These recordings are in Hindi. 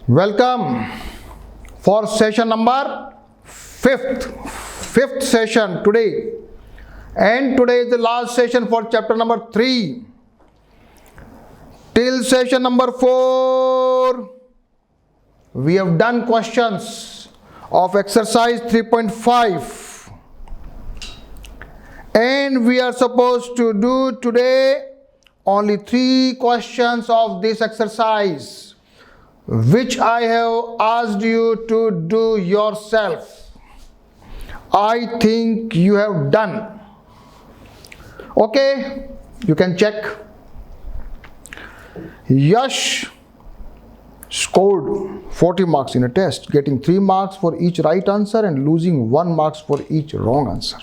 Welcome for session number fifth session today, and today is the last session for chapter number 3. Till session number 4 we have done questions of exercise 3.5, and we are supposed to do today only 3 questions of this exercise, which I have asked you to do yourself. I think you have done. Okay, you can check. Yash scored 40 marks in a test, getting 3 marks for each right answer and losing 1 mark for each wrong answer.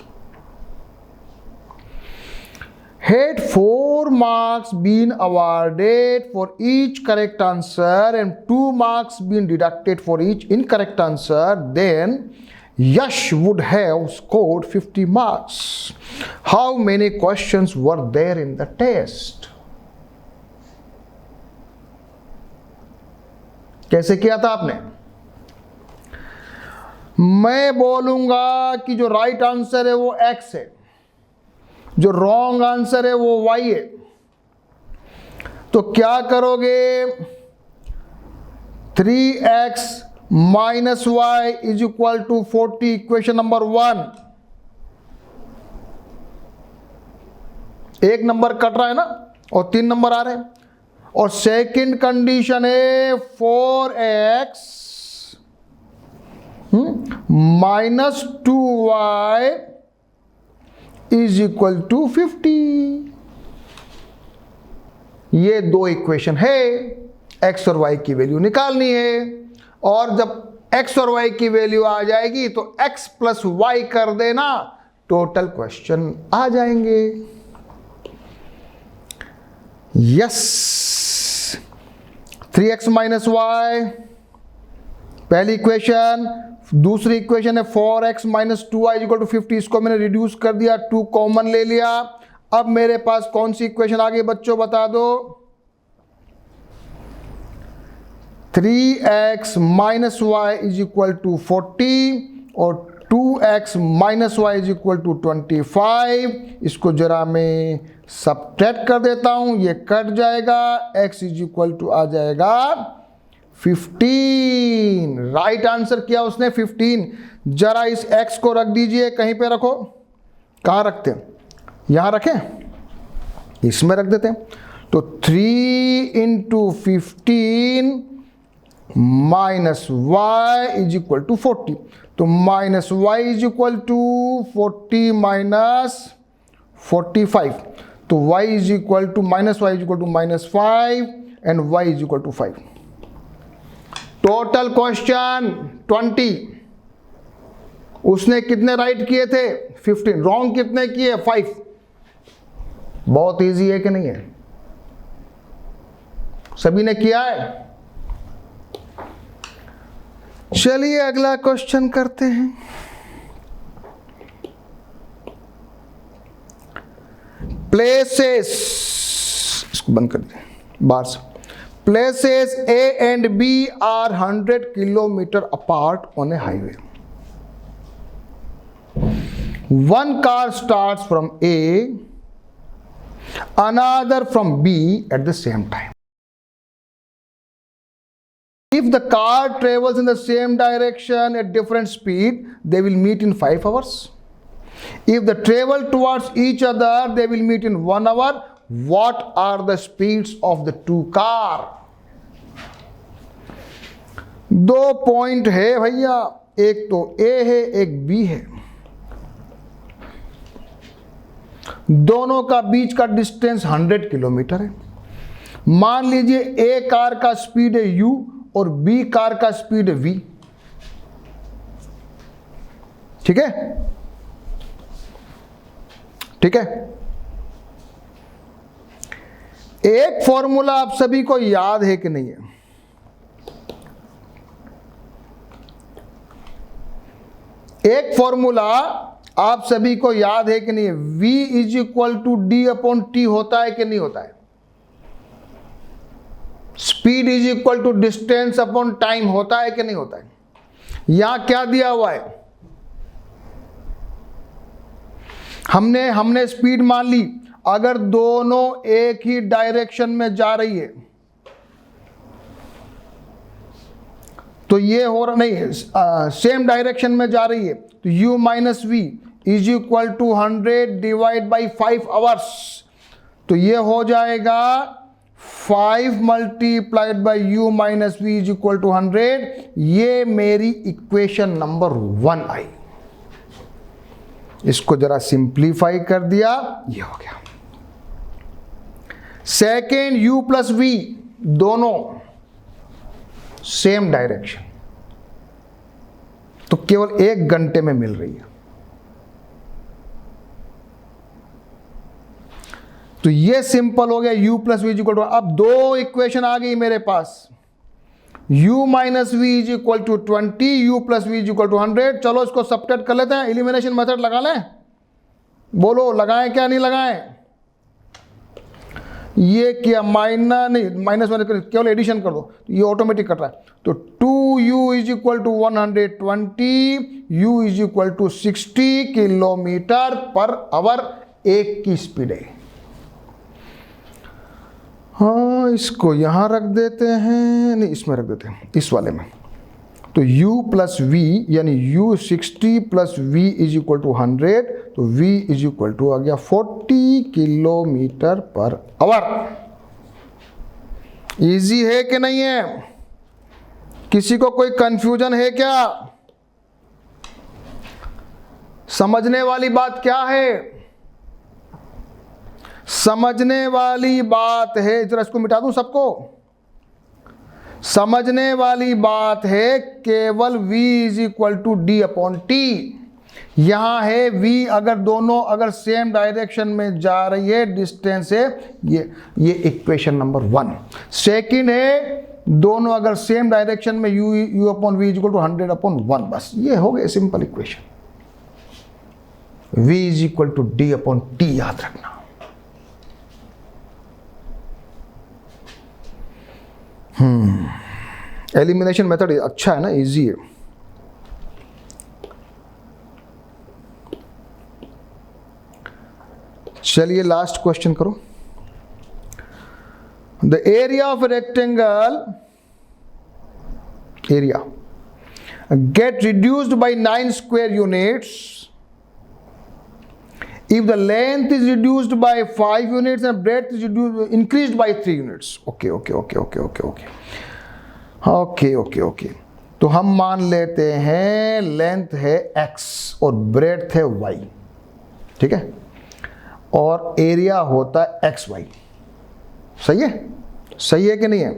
Had 4 marks been awarded for each correct answer and 2 marks been deducted for each incorrect answer, then Yash would have scored 50 marks. How many questions were there in the test? कैसे किया था आपने? मैं बोलूंगा कि जो राइट आंसर है वो X है, जो रॉन्ग आंसर है वो Y है. तो क्या करोगे? 3x minus y is equal to 40, equation number 1. एक नंबर कट रहा है ना, और 3 नंबर आ रहे हैं. और सेकंड कंडीशन है 4x minus 2y is equal to 50. ये 2 इक्वेशन है. x और y की वैल्यू निकालनी है, और जब x और y की वैल्यू आ जाएगी तो x प्लस y कर देना, टोटल क्वेश्चन आ जाएंगे. यस, 3x माइनस y पहली इक्वेशन. दूसरी इक्वेशन है 4x minus 2y equal to 50. इसको मैंने रिड्यूस कर दिया, 2 कॉमन ले लिया. अब मेरे पास कौन सी इक्वेशन आ गई बच्चों, बता दो? 3x minus y is equal to 40 और 2x minus y is equal to 25. इसको जरा मैं सब्ट्रैक्ट कर देता हूं, ये कट जाएगा. x इज इक्वल टू आ जाएगा 15. राइट आंसर किया उसने 15. जरा इस x को रख दीजिए, कहीं पे रखो. कहां रखते हैं? यहां रखें, इसमें रख देते हैं. तो 3 into 15 minus y is equal to 40. तो minus y is equal to 40 minus 45. तो y is equal to minus y is equal to minus 5 and y is equal to 5. Total question 20. उसने कितने राइट किए थे? 15. रॉन्ग कितने किए? 5. बहुत इजी है कि नहीं है? सभी ने किया है. चलिए अगला क्वेश्चन करते हैं. प्लेसेस, इसको बंद कर दीजिए बाहर से. Places A and B are 100 kilometers apart on a highway. One car starts from A, another from B at the same time. If the car travels in the same direction at different speed, they will meet in 5 hours. If they travel towards each other, they will meet in 1 hour. What are the speeds of the 2 cars? 2 point है भैया, एक तो A है एक B है. दोनों का बीच का डिस्टेंस 100 किलोमीटर है. मान लीजिए A कार का स्पीड है U और B कार का स्पीड है V. ठीक है, ठीक है. एक फॉर्मूला आप सभी को याद है कि नहीं है? एक फॉर्मूला आप सभी को याद है कि नहीं है? V is equal to D upon T होता है कि नहीं होता है? Speed is equal to distance upon time होता है कि नहीं होता है? यहां क्या दिया हुआ है? हमने स्पीड मान ली, अगर दोनों एक ही डायरेक्शन में जा रही है तो ये हो रहा नहीं है, सेम डायरेक्शन में जा रही है, तो u minus V is equal to 100 divide by 5 hours, तो ये हो जाएगा 5 multiplied by u minus V is equal to 100। ये मेरी इक्वेशन नंबर 1 आई। इसको जरा सिंप्लीफाई कर दिया, ये हो गया। सेकेंड, u प्लस वी दोनों सेम डायरेक्शन, तो केवल 1 घंटे में मिल रही है। तो ये सिंपल हो गया, u plus V is equal to, अब 2 इक्वेशन आ गई मेरे पास, u minus V is equal to 20, u plus V is equal to 100। चलो इसको सब्ट्रैक्ट कर लेते हैं, एलिमिनेशन मेथड लगा लें। बोलो लगाएं क्या नहीं लगाएं? ये किया माइनस केवल एडिशन कर दो, तो ये ऑटोमेटिक कट रहा है। तो 2u is equal to 120, u is equal to 60 kilometre per hour, 1 की स्पीड है। हाँ, इसको यहां रख देते हैं, नहीं इसमें रख देते हैं, इस वाले में। तो u प्लस वी यानी u 60 plus v is equal to 100, तो v इज इक्वल टू आ गया 40 किलोमीटर पर आवर। इजी है कि नहीं है? किसी को कोई कंफ्यूजन है क्या? समझने वाली बात क्या है? समझने वाली बात है, जरा इसको मिटा दूं सबको। समझने वाली बात है केवल v is equal to d upon t. यहां है v अगर सेम डायरेक्शन में जा रही है, डिस्टेंस है, ये इक्वेशन नंबर 1। सेकंड है दोनों अगर सेम डायरेक्शन में u upon v is equal to 100 upon 1, बस ये हो गया simple equation. v is equal to d upon t याद रखना। एलिमिनेशन मेथड अच्छा है ना, इजी है। चलिए लास्ट क्वेश्चन करो। The area of rectangle area gate reduced by 9 square units if the length is reduced by 5 units and breadth is increased by 3 units. Okay. तो हम मान लेते हैं लेंथ है x और ब्रेड्थ है y, ठीक है, और एरिया होता है xy। सही है कि नहीं है?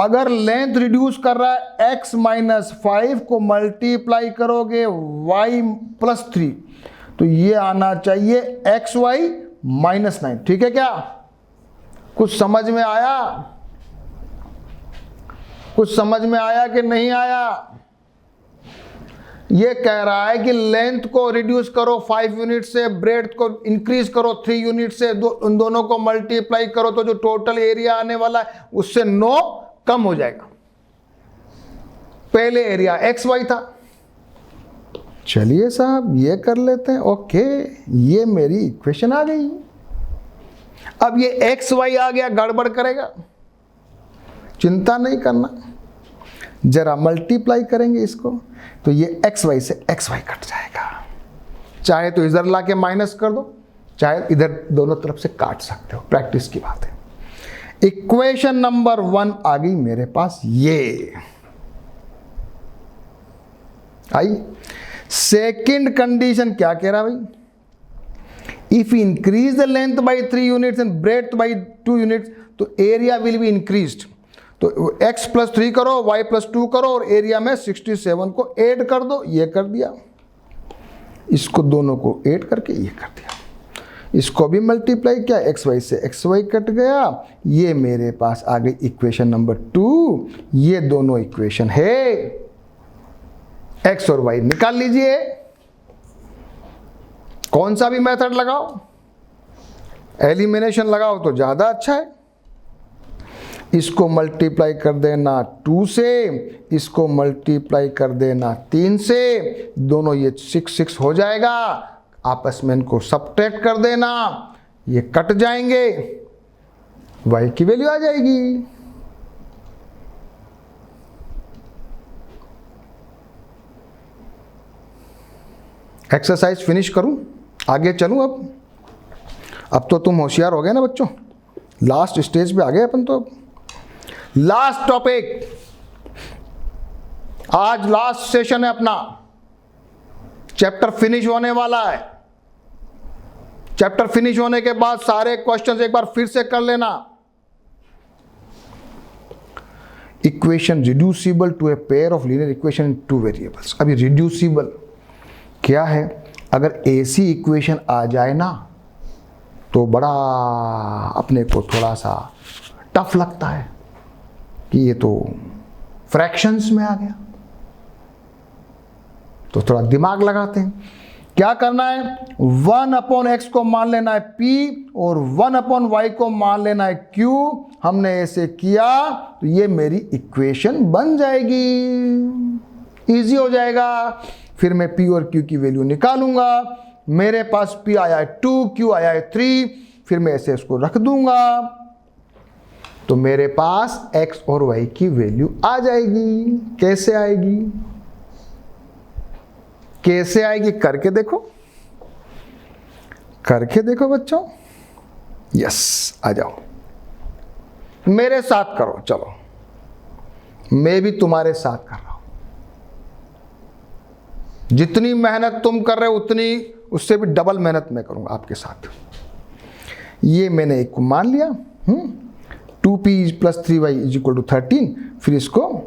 अगर लेंथ रिड्यूस कर रहा है x माइनस 5 को मल्टीप्लाई करोगे y प्लस 3, तो ये आना चाहिए xy माइनस 9, ठीक है क्या? कुछ समझ में आया? कुछ समझ में आया कि नहीं आया? ये कह रहा है कि लेंथ को रिड्यूस करो 5 यूनिट से, ब्रेड्थ को इंक्रीज करो 3 यूनिट से, उन दोनों को मल्टीप्लाई करो तो जो टोटल एरिया आने वाला है उससे 9 कम हो जाएगा। पहले एरिया xy था। चलिए साहब ये कर लेते हैं। ओके, ये मेरी इक्वेशन आ गई। अब ये xy आ गया, गड़बड़ करेगा? चिंता नहीं करना, जरा मल्टीप्लाई करेंगे इसको, तो ये xy से xy कट जाएगा। चाहे तो इधर लाके माइनस कर दो, चाहे इधर, दोनों तरफ से काट सकते हो, प्रैक्टिस की बात है। इक्वेशन नंबर 1 आ गई मेरे पास, ये आई। सेकेंड कंडीशन क्या कह रहा भाई? If increase the length by 3 units and breadth by 2 units, तो एरिया विल बी इंक्रीज्ड। तो x प्लस 3 करो, y प्लस 2 करो और एरिया में 67 को ऐड कर दो। ये कर दिया, इसको दोनों को ऐड करके ये कर दिया, इसको भी मल्टीप्लाई किया, xy से xy कट गया। ये मेरे पास आ गई इक्वेशन नंबर 2। ये दोनों इक्वेशन है, x और y निकाल लीजिए। कौन सा भी मेथड लगाओ, एलिमिनेशन लगाओ तो ज्यादा अच्छा है। इसको मल्टीप्लाई कर देना 2 से, इसको मल्टीप्लाई कर देना 3 से, दोनों ये 6 6 हो जाएगा, आपस में इनको सब्ट्रैक्ट कर देना, ये कट जाएंगे, y की वैल्यू आ जाएगी। एक्सरसाइज फिनिश करूं, आगे चलूं? अब तो तुम होशियार हो गए ना बच्चों, लास्ट स्टेज पे आ गए अपन तो। लास्ट टॉपिक, आज लास्ट सेशन है अपना, चैप्टर फिनिश होने वाला है। चैप्टर फिनिश होने के बाद सारे क्वेश्चंस एक बार फिर से कर लेना। Equation reducible to a pair of linear equation in 2 variables. अभी रिड्यूसिबल क्या है? अगर ऐसी इक्वेशन आ जाए ना तो बड़ा अपने को थोड़ा सा टफ लगता है कि ये तो फ्रैक्शंस में आ गया, तो थोड़ा दिमाग लगाते हैं। क्या करना है? 1/x को मान लेना है p और 1/y को मान लेना है q। हमने ऐसे किया तो ये मेरी इक्वेशन बन जाएगी, इजी हो जाएगा। फिर मैं p और q की वैल्यू निकालूंगा। मेरे पास p आया है 2, q आया है 3, फिर मैं ऐसे इसको रख दूंगा तो मेरे पास x और y की वैल्यू आ जाएगी। कैसे आएगी? कैसे आएगी? करके देखो, करके देखो बच्चों। यस, आ जाओ, मेरे साथ करो। चलो, मैं भी तुम्हारे साथ कर रहा हूं। जितनी मेहनत तुम कर रहे हो उतनी, उससे भी डबल मेहनत मैं करूंगा आपके साथ। ये मैंने एक को मान लिया, 2p + 3y = 13। फिर इसको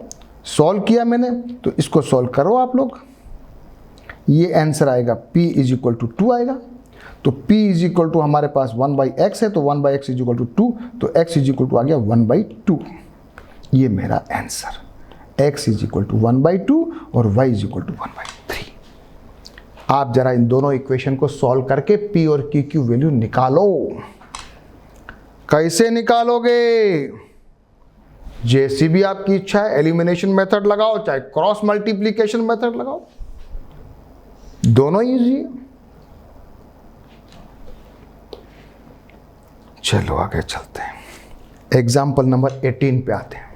सॉल्व किया मैंने, तो इसको सॉल्व करो आप लोग। ये आंसर आएगा p = 2 आएगा। तो p = हमारे पास 1/x है, तो 1/x = 2, तो x = आ गया 1/2। ये मेरा आंसर, x = 1/2 और y = 1/3। आप जरा इन दोनों इक्वेशन को सॉल्व करके p और q की वैल्यू निकालो। कैसे निकालोगे? जैसी भी आपकी इच्छा है, एलिमिनेशन मेथड लगाओ चाहे क्रॉस मल्टीप्लिकेशन मेथड लगाओ, दोनों इजी है। चलो आगे चलते हैं। एग्जाम्पल नंबर 18 पे आते हैं।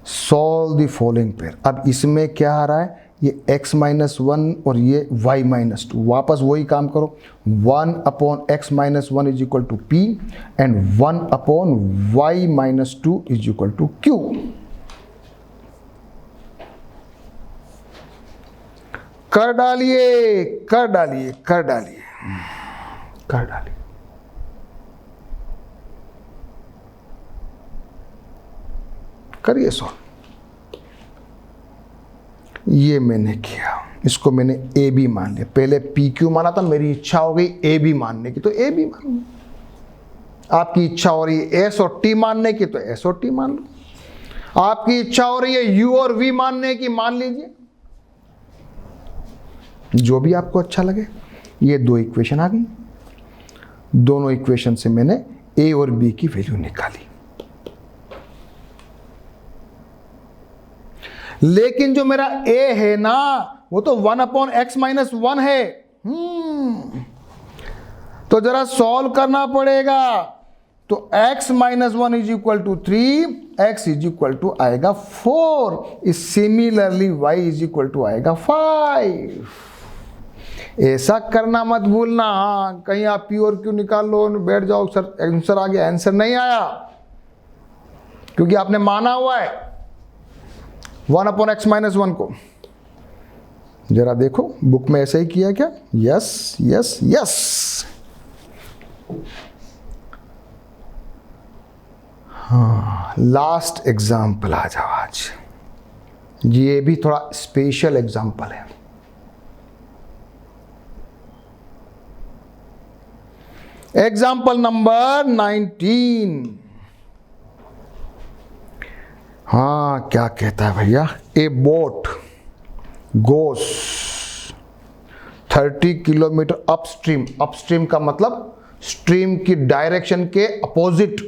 Solve the following pair. अब इसमें क्या आ रहा है? ये x-1 और ये y-2। वापस वही काम करो। 1/x-1 = p and 1/y-2 = q। कर डालिए, कर डालिए, कर डालिए, कर डालिए। करिए सॉल्व। ये मैंने किया, इसको मैंने ए बी मान लिया। पहले पी क्यू माना था, मेरी इच्छा हो गई ए बी मानने की, तो ए बी मान लो। आपकी इच्छा हो रही है एस और टी मानने की, तो एस और टी मान लो। आपकी इच्छा हो रही है यू और वी मानने की, मान लीजिए, जो भी आपको अच्छा लगे। ये 2 इक्वेशन आ गई। दोनों इक्वेशन से मैंने ए और बी की वैल्यू निकाली। लेकिन जो मेरा a है ना, वो तो 1/x-1 है। तो जरा सॉल्व करना पड़ेगा। तो x-1 = 3, x = आएगा 4। सिमिलरली y = आएगा 5। ऐसा करना मत भूलना। हाँ, कहीं आप p और q निकाल लो, बैठ जाओ, सर आंसर आ गया। आंसर नहीं आया, क्योंकि आपने माना हुआ है 1/x-1 को। जरा देखो बुक में ऐसा ही किया क्या? Yes yes yes. हाँ, लास्ट एग्जाम्पल आ जाओ आज। ये भी थोड़ा स्पेशल एग्जाम्पल है। Example number 19। हाँ, क्या कहता है भैया? ए बोट गोस 30 किलोमीटर अपस्ट्रीम। अपस्ट्रीम का मतलब स्ट्रीम की डायरेक्शन के अपोजिट।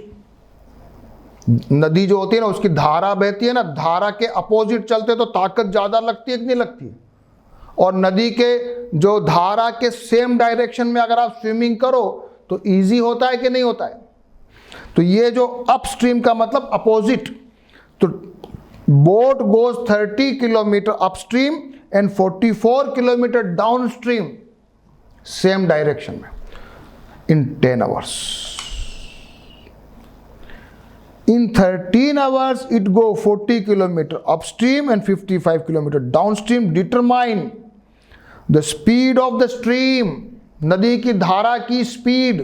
नदी जो होती है ना, उसकी धारा बहती है ना, धारा के अपोजिट चलते तो ताकत ज्यादा लगती है कि नहीं लगती? और नदी के जो धारा के सेम डायरेक्शन में अगर आप स्विमिंग करो तो इजी होता है कि नहीं होता है? तो ये जो अपस्ट्रीम का मतलब अपोजिट, तो boat goes 30 kilometre upstream and 44 kilometre downstream, same direction में, इन 10 hours. In 13 hours, it go 40 kilometer upstream and 55 kilometer downstream. Determine the speed of the stream, नदी की धारा की स्पीड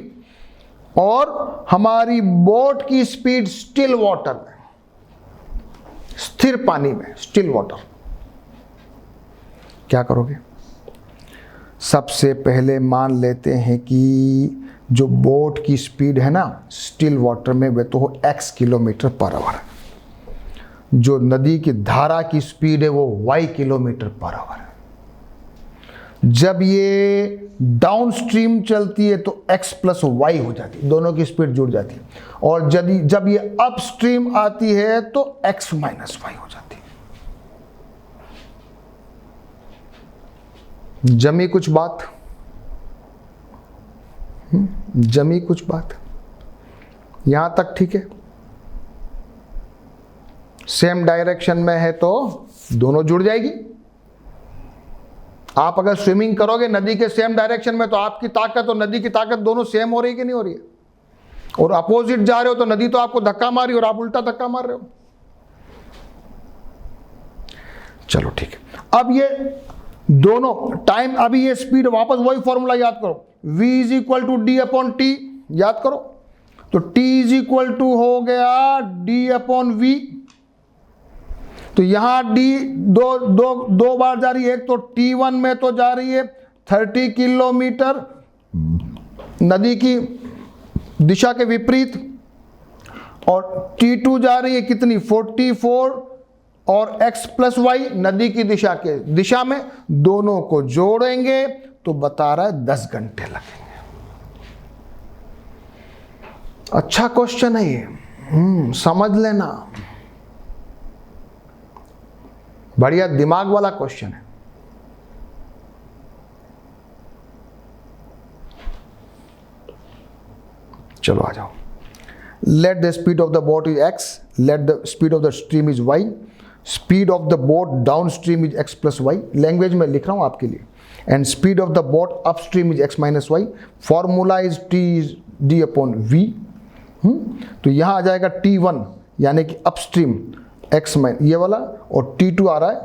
और हमारी बोट की स्पीड स्टिल वाटर में, स्थिर पानी में, स्टिल वाटर. क्या करोगे? सबसे पहले मान लेते हैं कि जो बोट की स्पीड है ना स्टिल वाटर में, वह तो हो x किलोमीटर पर आवर. जो नदी की धारा की स्पीड है वो y किलोमीटर पर आवर है. जब ये डाउन स्ट्रीम चलती है तो x प्लस वाई हो जाती है, दोनों की स्पीड जुड़ जाती है. और जब ये अप स्ट्रीम आती है तो x माइनस वाई हो जाती है. जमी कुछ बात? जमी कुछ बात? यहां तक ठीक है? सेम डायरेक्शन में है तो दोनों जुड़ जाएगी. आप अगर स्विमिंग करोगे नदी के सेम डायरेक्शन में तो आपकी ताकत और नदी की ताकत दोनों सेम हो रही है कि नहीं हो रही है? और अपोजिट जा रहे हो तो नदी तो आपको धक्का मारी और आप उल्टा धक्का मार रहे हो. चलो ठीक है. अब ये दोनों टाइम, अभी ये स्पीड, वापस वही फॉर्मूला याद करो, v is equal to d upon t, याद करो. तो t इज इक्वल टू हो गया d अपॉन v. तो यहां d दो बार जा रही है. एक तो t1 में तो जा रही है 30 किलोमीटर नदी की दिशा के विपरीत, और t2 जा रही है कितनी, 44, और x प्लस वाई नदी की दिशा में. दोनों को जोड़ेंगे तो बता रहा है 10 घंटे लगेंगे. अच्छा क्वेश्चन है ये, समझ लेना, बढ़िया दिमाग वाला क्वेश्चन है. चलो आ जाओ. Let the speed of the boat is x, let the speed of the stream is y, speed of the boat down stream is x plus y. Language में लिख रहा हूं आपके लिए. And speed of the boat upstream is x minus y. Formula is t is d upon v. तो यहां आ जाएगा t1 यानी कि अपस्ट्रीम x माइन ये वाला, और t2 आ रहा है.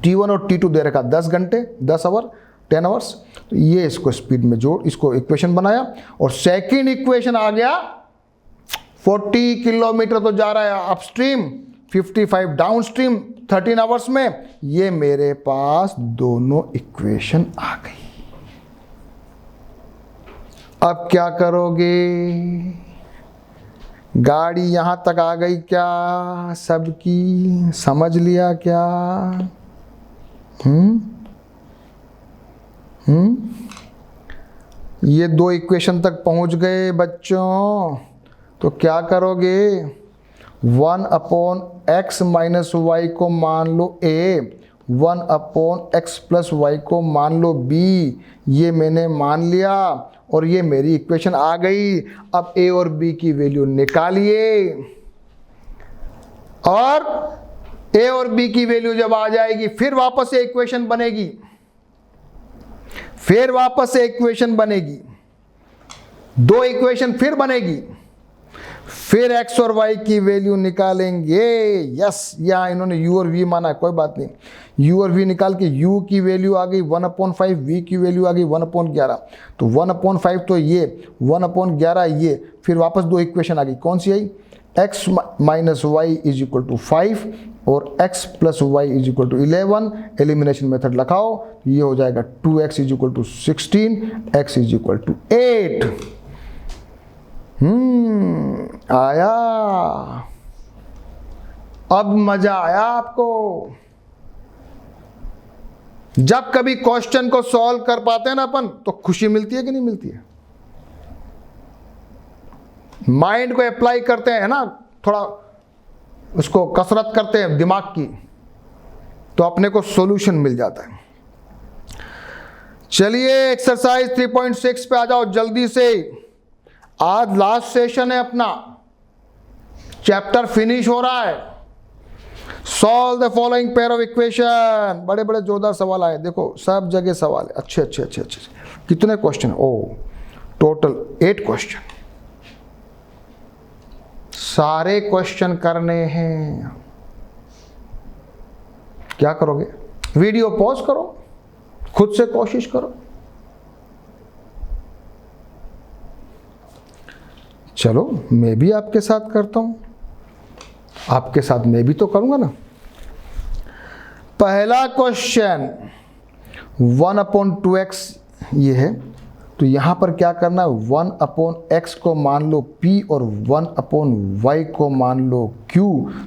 t1 और t2 दे रखा 10 घंटे, 10 आवर, 10 आवर्स. तो ये इसको स्पीड में जोड़, इसको इक्वेशन बनाया. और सेकेंड इक्वेशन आ गया 40 किलोमीटर तो जा रहा है अपस्ट्रीम, 55 डाउन स्ट्रीम 13 आवर्स में. ये मेरे पास दोनों इक्वेशन आ गई. अब क्या करोगे? गाड़ी यहां तक आ गई क्या? सबकी समझ लिया क्या? ये दो इक्वेशन तक पहुंच गए बच्चों. तो क्या करोगे? 1 अपॉन एक्स माइनस वाई को मान लो a, 1 upon x plus y को मान लो b. ये मैंने मान लिया और ये मेरी इक्वेशन आ गई. अब a और b की वैल्यू निकालिए, और a और b की वैल्यू जब आ जाएगी फिर वापस से इक्वेशन बनेगी, फिर वापस से इक्वेशन बनेगी, दो इक्वेशन फिर बनेगी, फिर x और y की वैल्यू निकालेंगे. यस, यहाँ इन्होंने u और v माना है, कोई बात नहीं. u और v निकाल के u की वैल्यू आ गई 1/5, v की वैल्यू आ गई 1/11. तो 1/5 तो ये, 1/11 ये, फिर वापस दो इक्वेशन आ गई. कौन सी आई? x minus y is equal to 5 और x plus y is equal to 11. Elimination method लगाओ, ये हो जाएगा 2x is equal to 16, x is equal to 8. आया? अब मजा आया आपको? जब कभी क्वेश्चन को सॉल्व कर पाते हैं ना अपन, तो खुशी मिलती है कि नहीं मिलती है? माइंड को अप्लाई करते हैं ना, थोड़ा उसको कसरत करते हैं दिमाग की, तो अपने को सॉल्यूशन मिल जाता है। चलिए एक्सरसाइज 3.6 पे आ जाओ जल्दी से। आज लास्ट सेशन है अपना, चैप्टर फिनिश हो रहा है। Solve the following pair of equation. बड़े बड़े जोरदार सवाल आए, देखो सब जगह सवाल है, अच्छे अच्छे अच्छे अच्छे। कितने क्वेश्चन? ओ टोटल 8 क्वेश्चन, सारे क्वेश्चन करने हैं। क्या करोगे? वीडियो पॉज करो, खुद से कोशिश करो। चलो मैं भी आपके साथ करता हूं, आपके साथ मैं भी तो करूंगा ना। पहला क्वेश्चन 1/2x ये है, तो यहां पर क्या करना है, 1/x को मान लो p और 1/y को मान लो q।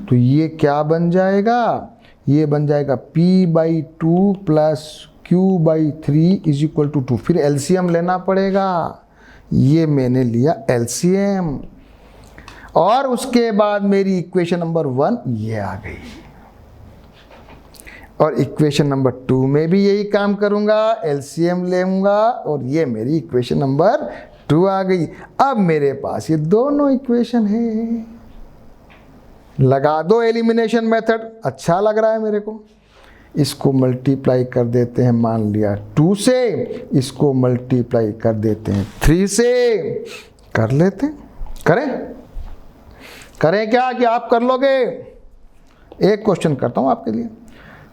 तो ये क्या बन जाएगा? ये बन जाएगा p/2 plus q/3 is equal to 2। फिर एलसीएम लेना पड़ेगा, ये मैंने लिया एलसीएम, और उसके बाद मेरी इक्वेशन नंबर 1 ये आ गई। और इक्वेशन नंबर 2 में भी यही काम करूंगा, एलसीएम लेऊंगा, और ये मेरी इक्वेशन नंबर 2 आ गई। अब मेरे पास ये दोनों इक्वेशन है। लगा दो एलिमिनेशन मेथड, अच्छा लग रहा है मेरे को। इसको मल्टीप्लाई कर देते हैं, मान लिया 2 से, इसको मल्टीप्लाई कर देते हैं 3 से। कर लेते हैं, करें क्या कि आप कर लोगे? एक क्वेश्चन करता हूं आपके लिए।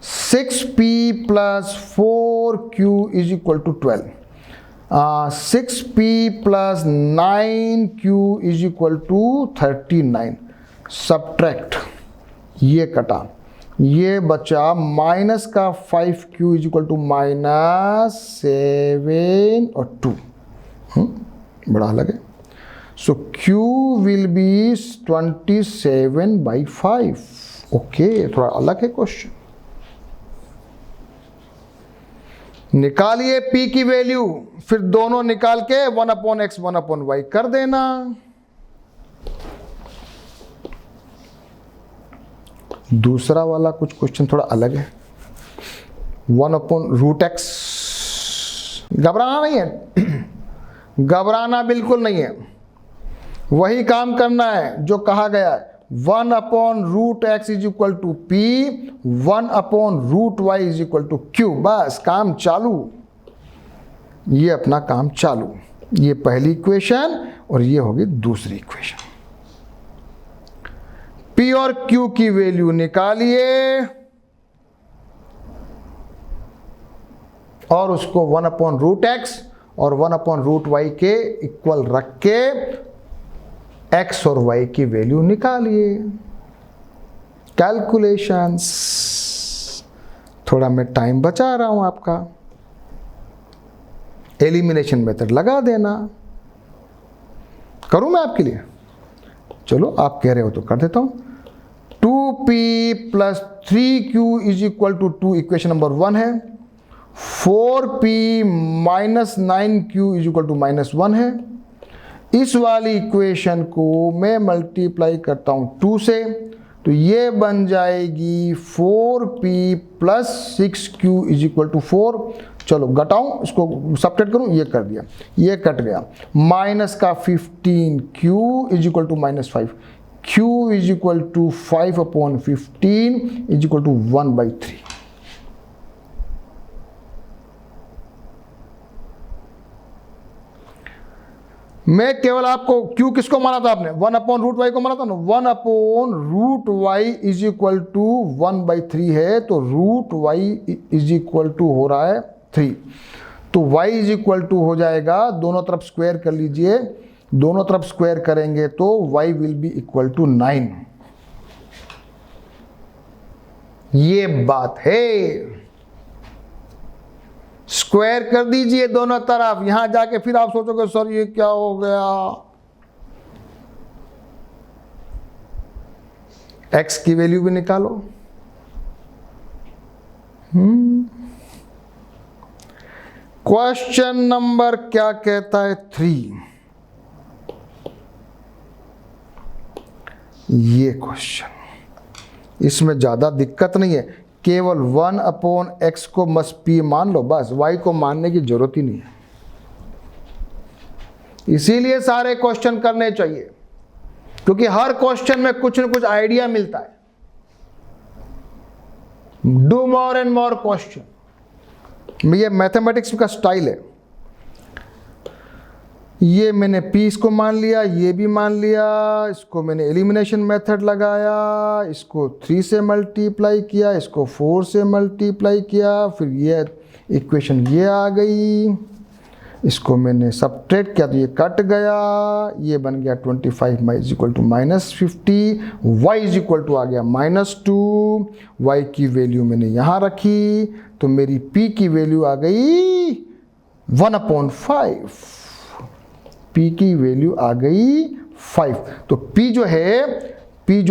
6p plus 4q is equal to 12। 6p plus 9q is equal to 39। Subtract, ये कटा, ये बचा माइनस का 5q इज इक्वल टू -7 और 2। बड़ा अलग है। सो q विल बी 27/5। ओके, थोड़ा अलग है क्वेश्चन। निकालिए p की वैल्यू, फिर दोनों निकाल के 1/x 1/y कर देना। दूसरा वाला कुछ क्वेश्चन थोड़ा अलग है। 1/√x। घबराना नहीं है, घबराना बिल्कुल नहीं है, वही काम करना है जो कहा गया है। 1/√x is equal to p, 1/√y is equal to q। बस काम चालू, ये अपना काम चालू। ये पहली इक्वेशन और ये होगी दूसरी इक्वेशन। p और q की वैल्यू निकालिए और उसको 1/√x और 1/√y के इक्वल रख के x और y की वैल्यू निकालिए। कैलकुलेशंस, थोड़ा मैं टाइम बचा रहा हूं आपका। एलिमिनेशन मेथड लगा देना। करूं मैं आपके लिए? चलो आप कह रहे हो तो कर देता हूं। 2p plus 3q is equal to 2 equation number 1 है। 4p minus 9q is equal to -1 है। इस वाली इक्वेशन को मैं मल्टीप्लाई करता हूं 2 से, तो ये बन जाएगी 4p plus 6q is equal to 4। चलो घटाऊं, इसको सब्ट्रैक्ट करूं, ये कर दिया, ये कट गया। माइनस का 15q is equal to -5। q is equal to 5/15 is equal to 1/3। मैं केवल आपको q किसको माना था आपने? 1/√y को माना था ना। 1/√y इज इक्वल टू 1/3 है, तो √y इज इक्वल टू हो रहा है 3। तो y इज इक्वल टू हो जाएगा, दोनों तरफ स्क्वायर कर लीजिए, दोनों तरफ स्क्वायर करेंगे तो y will be equal to 9। ये बात है। स्क्वायर कर दीजिए दोनों तरफ। यहां जाके फिर आप सोचोगे सर ये क्या हो गया। x की वैल्यू भी निकालो। क्वेश्चन नंबर क्या कहता है? 3। ये क्वेश्चन, इसमें ज़्यादा दिक्कत नहीं है, केवल 1/x को मस्ट p मान लो, बस y को मानने की जरूरत ही नहीं है। इसीलिए सारे क्वेश्चन करने चाहिए, क्योंकि हर क्वेश्चन में कुछ न कुछ आइडिया मिलता है। Do more and more question, ये मैथमेटिक्स का स्टाइल है। ये मैंने p इसको मान लिया, ये भी मान लिया, इसको मैंने एलिमिनेशन मेथड लगाया, इसको 3 से मल्टीप्लाई किया, इसको 4 से मल्टीप्लाई किया, फिर ये इक्वेशन ये आ गई, इसको मैंने सब्ट्रैक्ट किया तो ये कट गया, ये बन गया 25 is equal to -50, y is equal to आ गया -2, y की वैल्यू मैंने यहाँ रखी तो मेरी p की वैल्यू आ गई 1/5, p की वैल्यू आ गई 5। तो p जो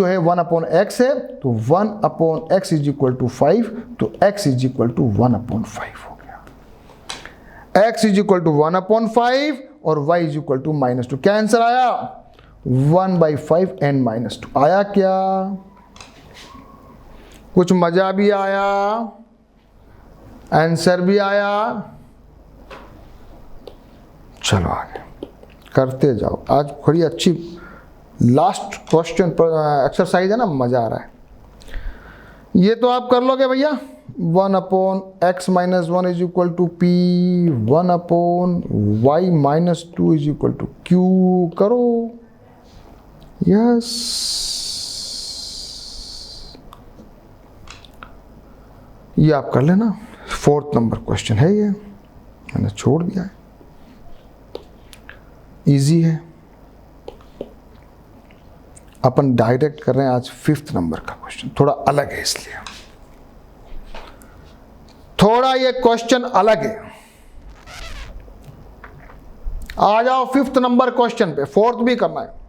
है 1/x है, तो 1/x इज इक्वल टू 5, तो x इज इक्वल टू 1/5 हो गया। x इज इक्वल टू 1/5 और y इज इक्वल टू -2। क्या आंसर आया? 1/5 and -2 आया क्या? कुछ मजा भी आया, आंसर भी आया। चलो आगे करते जाओ। आज थोड़ी अच्छी लास्ट क्वेश्चन एक्सरसाइज है ना, मजा आ रहा है। ये तो आप कर लोगे भैया। 1/x - 1 is equal to p, 1/y - 2 is equal to q। करो, यस। ये आप कर लेना। 4th नंबर क्वेश्चन है ये, मैंने छोड़ दिया है, इजी है। अपन डायरेक्ट कर रहे हैं आज 5th नंबर का क्वेश्चन, थोड़ा अलग है, इसलिए थोड़ा ये क्वेश्चन अलग है। आ जाओ 5th नंबर क्वेश्चन पे, 4th भी करना है।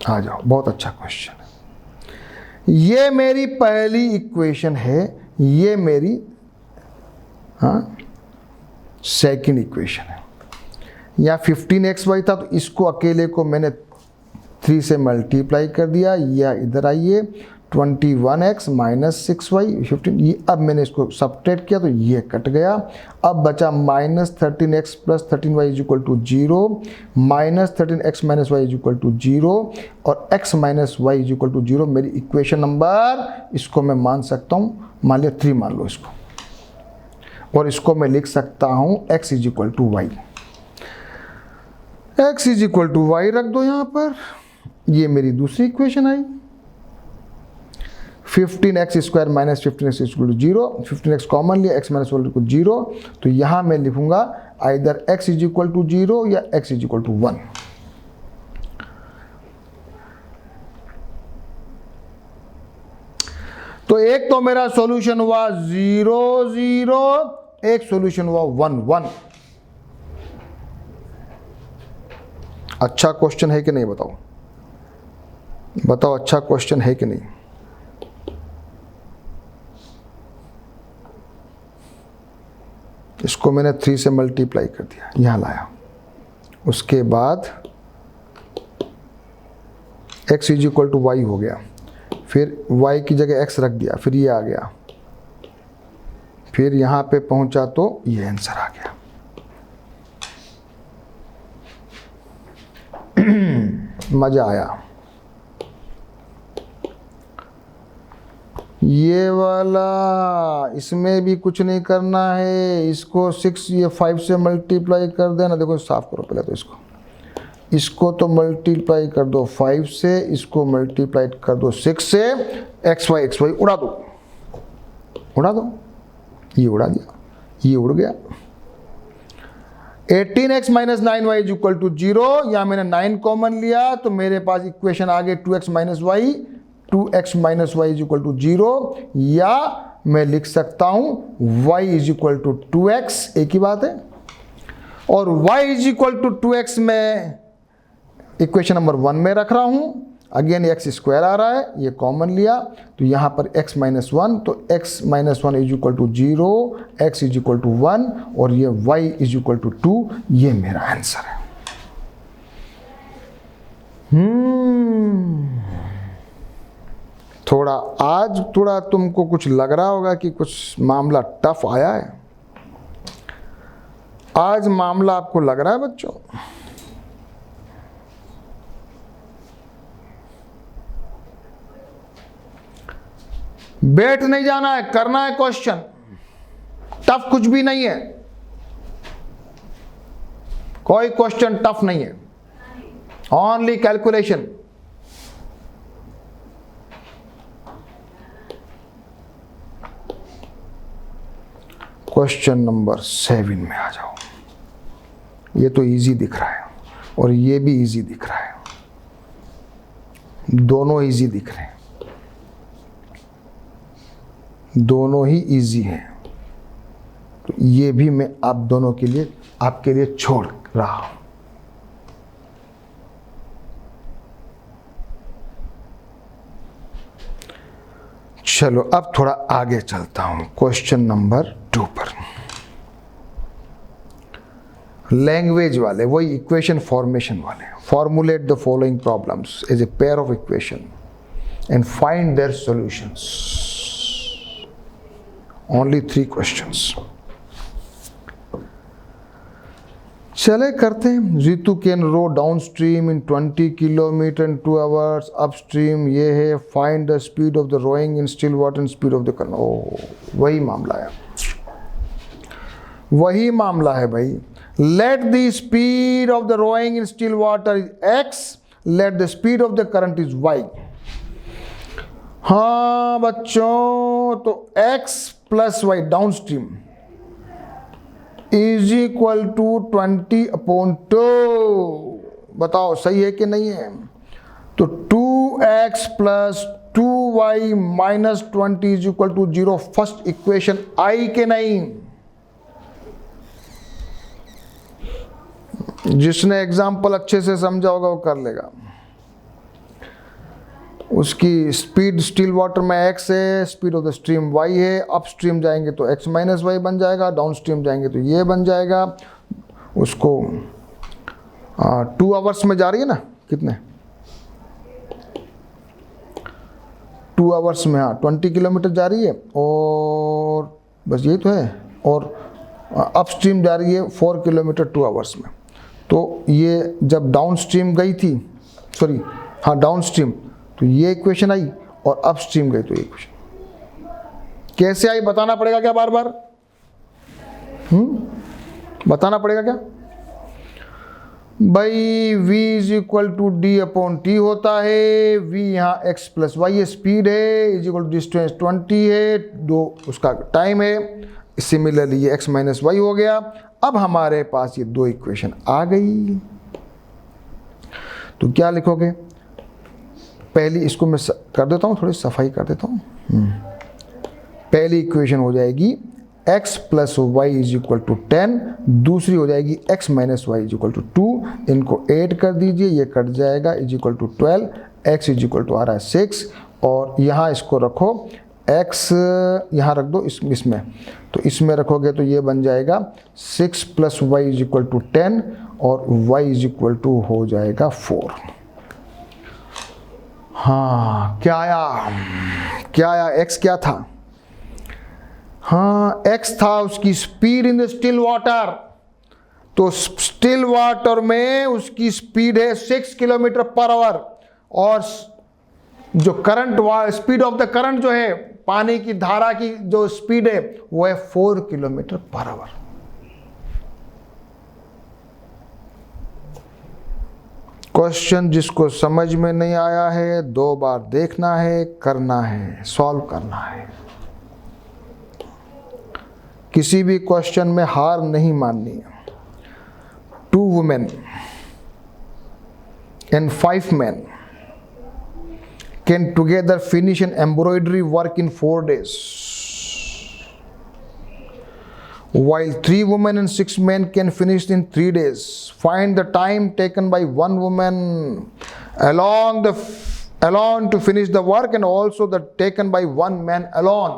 आ जाओ, बहुत अच्छा क्वेश्चन है। ये मेरी पहली इक्वेशन है, ये मेरी सेकंड इक्वेशन है। यहाँ 15xy था तो इसको अकेले को मैंने 3 से मल्टीप्लाई कर दिया, या इधर आइए 21x - 6y 15, ये अब मैंने इसको सब्ट्रैक्ट किया तो ये कट गया। अब बचा -13x + 13y is equal to 0, -13x - y is equal to 0 और x - y is equal to 0। मेरी इक्वेशन नंबर, इसको मैं मान सकता हूँ, मान लिया 3 मान लो इसको, और इसको मैं लिख सकता हूँ x is equal to y। x is equal to y रख दो यहाँ पर। ये मेरी दूसरी इक्वेशन आई। 15x² - 15x is equal to 0, 15x common लिया, x - 1 इक्वल 0, तो यहाँ मैं लिखूंगा either x is equal to 0 या x इज इक्वल टू 1। तो एक तो मेरा सॉल्यूशन हुआ 0 0, एक सॉल्यूशन हुआ 1 1। अच्छा क्वेश्चन है कि नहीं बताओ, बताओ अच्छा क्वेश्चन है कि नहीं। इसको मैंने 3 से मल्टीप्लाई कर दिया, यहाँ लाया, उसके बाद x is equal to y हो गया, फिर y की जगह x रख दिया, फिर ये आ गया, फिर यहाँ पे पहुँचा तो ये आंसर आ गया। मज़ा आया। ये वाला, इसमें भी कुछ नहीं करना है, इसको 6 ये 5 से मल्टीप्लाई कर देना। देखो साफ करो पहले तो इसको तो मल्टीप्लाई कर दो 5 से, इसको मल्टीप्लाई कर दो 6 से, xy उड़ा दो, ये उड़ा दिया, ये उड़ गया। 18x - 9y is equal to 0, या मैंने 9 कॉमन लिया तो मेरे पास इक्वेशन आ गई 2x - y, 2x - y is equal to 0, या मैं लिख सकता हूं y is equal to 2x, एक ही बात है। और y is equal to 2x में इक्वेशन नंबर 1 में रख रहा हूं, अगेन एक्स स्क्वायर आ रहा है, ये कॉमन लिया तो यहाँ पर x माइनस वन, तो x minus one is equal to 0, x is equal to 1 और ये y इज इक्वल टू 2। ये मेरा आंसर है। थोड़ा तुमको कुछ लग रहा होगा कि कुछ मामला टफ आया है। आज मामला आपको लग रहा है बच्चों? बैठ नहीं जाना है, करना है क्वेश्चन। टफ कुछ भी नहीं है, कोई क्वेश्चन टफ नहीं है, ओनली कैलकुलेशन। क्वेश्चन नंबर 7 में आ जाओ। ये तो इजी दिख रहा है और ये भी इजी दिख रहा है, दोनों इजी दिख रहे हैं, दोनों ही इजी हैं। तो ये भी मैं आप दोनों के लिए, आपके लिए छोड़ रहा हूं। चलो अब थोड़ा आगे चलता हूं, क्वेश्चन नंबर 2 पर। लैंग्वेज वाले, वही इक्वेशन फॉर्मेशन वाले। Formulate the following problems as a pair of equation and find their solutions. Only 3 questions. चले करते हैं। Ritu can row downstream in 20 kilometre in 2 hours. Upstream ये है, find the speed of the rowing in still water and speed of the canoe. Oh, वही मामला है, वही मामला है भाई। Let the speed of the rowing in still water is x, let the speed of the current is y। हाँ बच्चों, तो x plus y down stream is equal to 20/2। बताओ सही है कि नहीं है? तो 2x plus 2y minus 20 is equal to 0। First equation आई के नहीं? जिसने एग्जाम्पल अच्छे से समझा होगा वो कर लेगा। उसकी स्पीड स्टिल वाटर में x है, speed of the stream y है। अप स्ट्रीम जाएंगे तो x माइनस वाई बन जाएगा, डाउन स्ट्रीम जाएंगे तो ये बन जाएगा। उसको 2 आवर्स में जा रही है ना, कितने 2 आवर्स में, हाँ 20 किलोमीटर जा रही है, और बस यही तो है। और अप स्ट्रीम जा रही है 4 किलोमीटर 2 आवर्स में। तो ये जब डाउन स्ट्रीम गई थी, सॉरी हाँ डाउन स्ट्रीम, तो ये इक्वेशन आई, और अप स्ट्रीम गई तो ये इक्वेशन कैसे आई बताना पड़ेगा क्या? बार बार बताना पड़ेगा क्या भाई? v is equal to d/t होता है। v यहाँ x प्लस वाई है, स्पीड है, इज इक्वल टू डिस्टेंस 20 है, 2 उसका टाइम है। सिमिलरली ये x माइनस वाई हो गया। अब हमारे पास ये 2 इक्वेशन आ गई, तो क्या लिखोगे? पहली इसको मैं कर देता हूँ, थोड़ी सफाई कर देता हूँ। पहली इक्वेशन हो जाएगी x plus y is equal to 10, दूसरी हो जाएगी x minus y is equal to 2। इनको ऐड कर दीजिए, ये कट जाएगा, is equal to 12, x is equal to आ रहा है 6, और यहाँ इसको रखो, x यहाँ रख दो इसमें, तो इसमें रखोगे तो ये बन जाएगा 6 plus y is equal to 10, और y इज इक्वल टू हो जाएगा 4। हाँ क्या आया? x क्या था? हाँ x था उसकी speed in the still water. तो स्टिल वाटर में उसकी स्पीड है 6 किलोमीटर पर आवर, और जो current, speed of the current जो है, पानी की धारा की जो स्पीड है वो है 4 किलोमीटर पर आवर। क्वेश्चन जिसको समझ में नहीं आया है 2 बार देखना है, करना है, सॉल्व करना है। किसी भी क्वेश्चन में हार नहीं माननी है। 2 women and 5 men can together finish an embroidery work in 4 days, while 3 women and 6 men can finish in 3 days. Find the time taken by 1 woman along the alone to finish the work and also the taken by one man alone.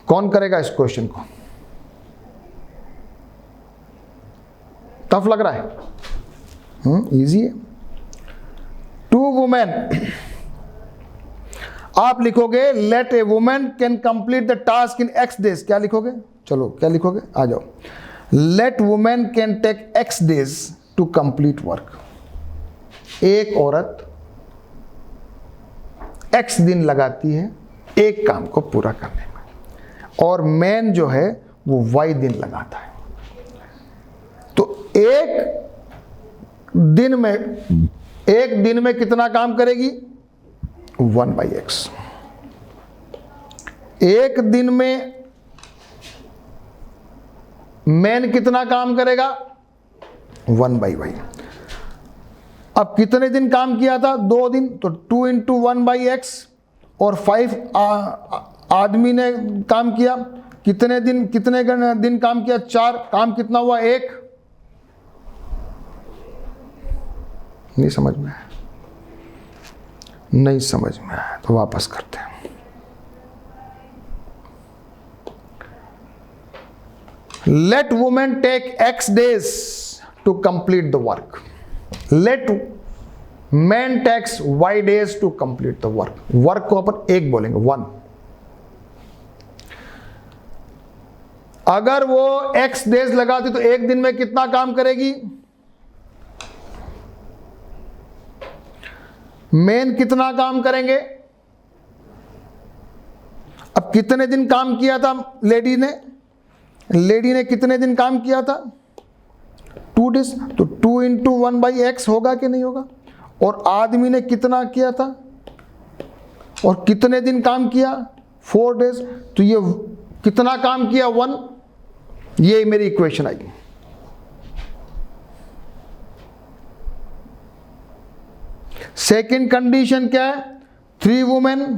कौन करेगा इस क्वेश्चन को? टफ लग रहा है? इजी है. 2 women. आप लिखोगे let a women can complete the task in x days. क्या लिखोगे? चलो क्या लिखोगे? आ जाओ. Let women can take x days to complete work. एक औरत x दिन लगाती है एक काम को पूरा करने में, और मैन जो है वो y दिन लगाता है. तो एक दिन में कितना काम करेगी? 1/x. एक दिन में मैन कितना काम करेगा? 1/y. अब कितने दिन काम किया था? 2 दिन. तो 2 × 1/x. और 5 आदमी ने काम किया. कितने दिन काम किया? 4. काम कितना हुआ? 1. नहीं समझ में आया? नहीं समझ में आया तो वापस करते हैं. Let women take x days to complete the work. Let men takes y days to complete the work. Work को अपन एक बोलेंगे, 1. अगर वो x days लगाती तो एक दिन में कितना काम करेगी? मेन कितना काम करेंगे? अब कितने दिन काम किया था लेडी ने कितने दिन काम किया था? 2 days. तो 2 × 1/x होगा कि नहीं होगा? और आदमी ने कितना किया था और कितने दिन काम किया? 4 days. तो ये कितना काम किया? 1. ये मेरी इक्वेशन आई. सेकेंड कंडीशन क्या है? 3 वुमेन,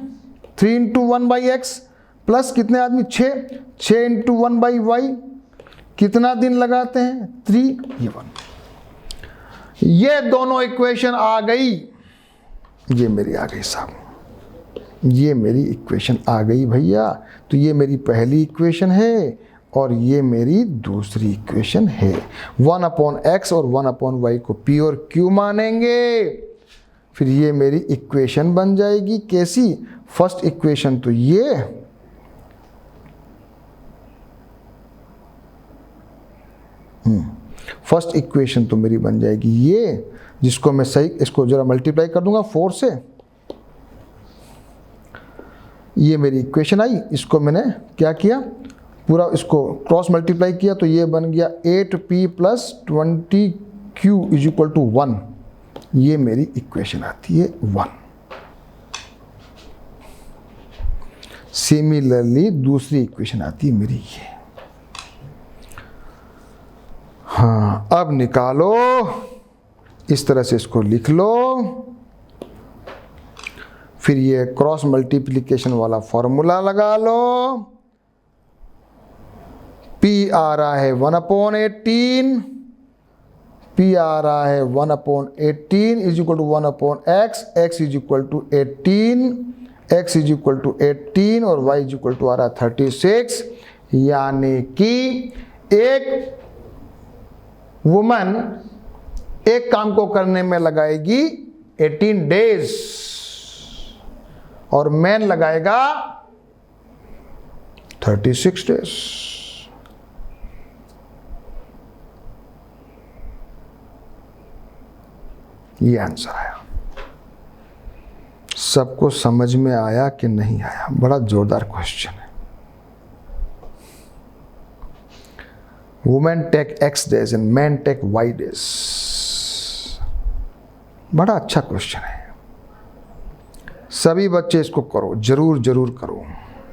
3 × 1/x प्लस कितने आदमी? 6 × 1/y. कितना दिन लगाते हैं? 3. ये 1. ये दोनों इक्वेशन आ गई. ये मेरी आ गई साहब, ये मेरी इक्वेशन आ गई भैया. तो ये मेरी पहली इक्वेशन है और ये मेरी दूसरी इक्वेशन है. 1/x और 1/y को p और q मानेंगे. फिर ये मेरी इक्वेशन बन जाएगी. कैसी? फर्स्ट इक्वेशन तो ये, फर्स्ट इक्वेशन तो मेरी बन जाएगी ये, जिसको मैं सही, इसको जरा मल्टीप्लाई कर दूंगा 4 से. ये मेरी इक्वेशन आई. इसको मैंने क्या किया? पूरा इसको क्रॉस मल्टीप्लाई किया तो ये बन गया 8p + 20q = 1. ये मेरी इक्वेशन आती है 1. सिमिलरली दूसरी इक्वेशन आती है मेरी ये. हाँ, अब निकालो. इस तरह से इसको लिख लो. फिर ये क्रॉस मल्टीप्लिकेशन वाला फॉर्मूला लगा लो. P आ रहा है 1/18. P आ रहा है 1/18 = 1/x. x = 18. x = 18 और y = आ रहा है 36. यानी कि एक वुमन एक काम को करने में लगाएगी 18 days और मैन लगाएगा 36 days. ये आंसर आया. सबको समझ में आया कि नहीं आया? बड़ा जोरदार क्वेश्चन है. Women take x days and man take y days. बड़ा अच्छा क्वेश्चन है. सभी बच्चे इसको करो, जरूर जरूर करो.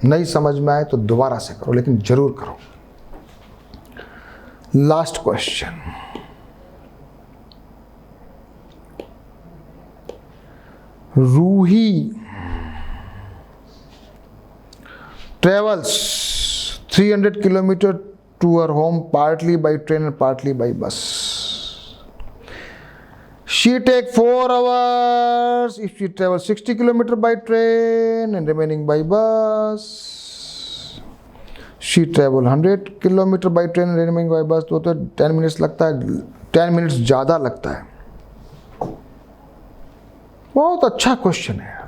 नहीं समझ में आए तो दोबारा से करो, लेकिन जरूर करो. Last question. Ruhi travels 300 kilometers to her home partly by train and partly by bus. She take 4 hours if she travels 60 kilometer by train and remaining by bus. She travel 100 kilometer by train and remaining by bus. तो 10 मिनट्स लगता है, 10 मिनट्स ज़्यादा लगता है। बहुत अच्छा क्वेश्चन है,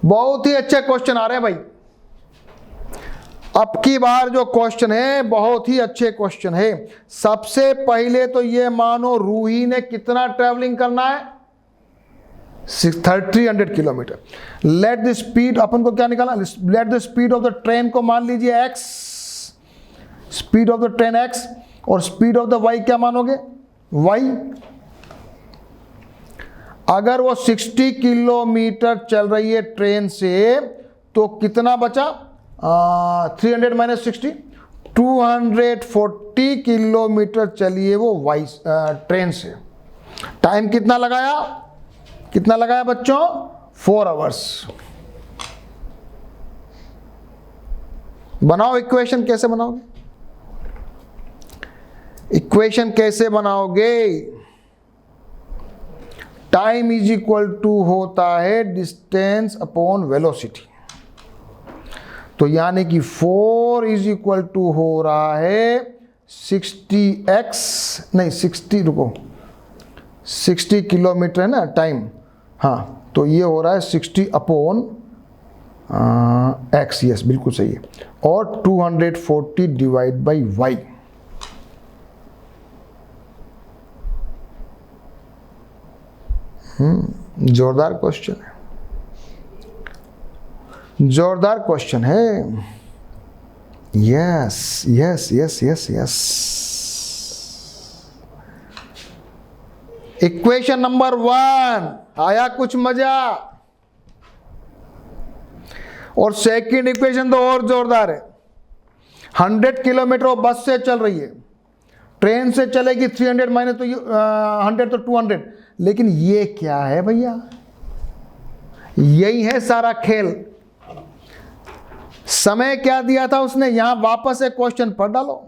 बहुत ही अच्छे क्वेश्चन आ रहे हैं भाई। अब की बार जो क्वेश्चन है बहुत ही अच्छे क्वेश्चन है। सबसे पहले तो ये मानो रूही ने कितना ट्रैवलिंग करना है, 300 किलोमीटर। लेट द स्पीड, अपन को क्या निकालना, late the speed of the train को मान लीजिए x, speed of the train x, और स्पीड ऑफ द y क्या मानोगे, y। अगर वो 60 किलोमीटर चल रही है ट्रेन से तो कितना बचा, 300 माइनस 60, 240 किलोमीटर चलिए वो वाई ट्रेन से। टाइम कितना लगाया बच्चों, 4 आवर्स। बनाओ इक्वेशन, कैसे बनाओगे, इक्वेशन कैसे बनाओगे। टाइम इज इक्वल टू होता है डिस्टेंस अपॉन वेलोसिटी, तो यानी कि 4 इज इक्वल टू हो रहा है 60 किलोमीटर है ना टाइम, हाँ, तो ये हो रहा है 60 अपॉन x, यस बिल्कुल सही है, और 240 डिवाइड बाई y। जोरदार क्वेश्चन है, जोरदार क्वेश्चन है। Yes yes yes yes yes. Equation number 1 आया कुछ मजा, और सेकंड इक्वेशन तो और जोरदार है। 100 किलोमीटर बस से चल रही है, ट्रेन से चलेगी 300 माइनस तो 100 तो 200, लेकिन ये क्या है भैया, यही है सारा खेल। समय क्या दिया था उसने, यहां वापस एक क्वेश्चन पढ़ डालो।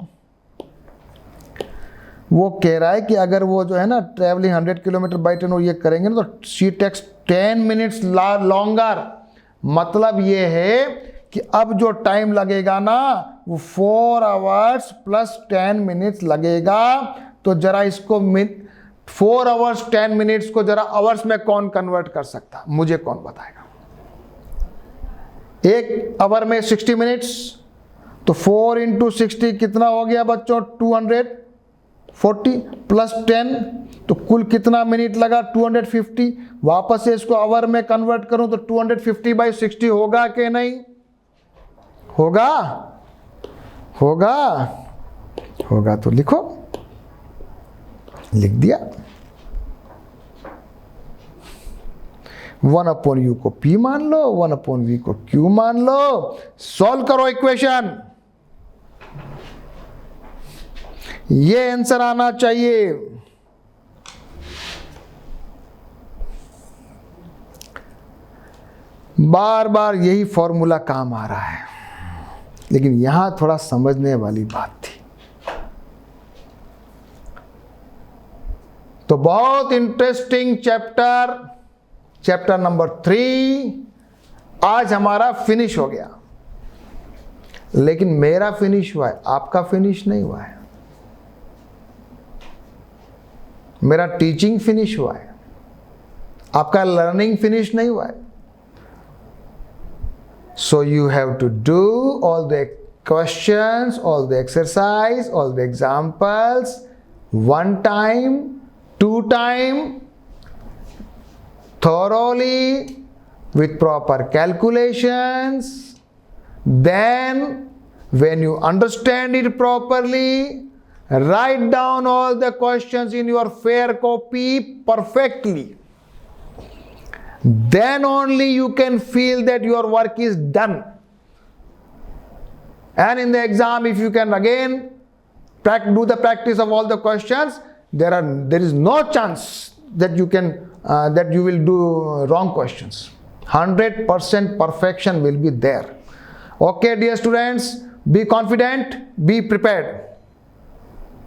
वो कह रहा है कि अगर वो जो है ना ट्रेवलिंग 100 किलोमीटर बाई ट्रेन और ये करेंगे ना तो शी टेक्स 10 मिनट्स लॉन्गर। मतलब ये है कि अब जो टाइम लगेगा ना वो 4 आवर्स प्लस 10 मिनट्स लगेगा। तो जरा इसको 4 आवर्स 10 मिनट्स को जरा आवर्स में कौन कन्वर्ट कर सकता, मुझे कौन बताएगा। एक आवर में 60 मिनट्स, तो 4 इंटू 60 कितना हो गया बच्चों, 240 प्लस 10, तो कुल कितना मिनट लगा, 250। वापस से इसको आवर में कन्वर्ट करूं तो 250 बाई 60 होगा कि नहीं होगा, होगा, होगा। तो लिखो, लिख दिया। 1/u को p मान लो, 1/v को q मान लो, सॉल्व करो इक्वेशन। ये आंसर आना चाहिए। बार बार यही फॉर्मूला काम आ रहा है, लेकिन यहां थोड़ा समझने वाली बात थी। तो बहुत इंटरेस्टिंग चैप्टर नंबर 3 आज हमारा फिनिश हो गया। लेकिन मेरा फिनिश हुआ है, आपका फिनिश नहीं हुआ है। मेरा टीचिंग फिनिश हुआ है, आपका लर्निंग फिनिश नहीं हुआ है। So you have to do all the questions, all the exercise, all the examples 1 time, 2 time, thoroughly with proper calculations. Then when you understand it properly, write down all the questions in your fair copy perfectly. Then only you can feel that your work is done. And in the exam, if you can again do the practice of all the questions, there is no chance that you will do wrong questions. 100% perfection will be there. Okay, dear students, be confident, be prepared.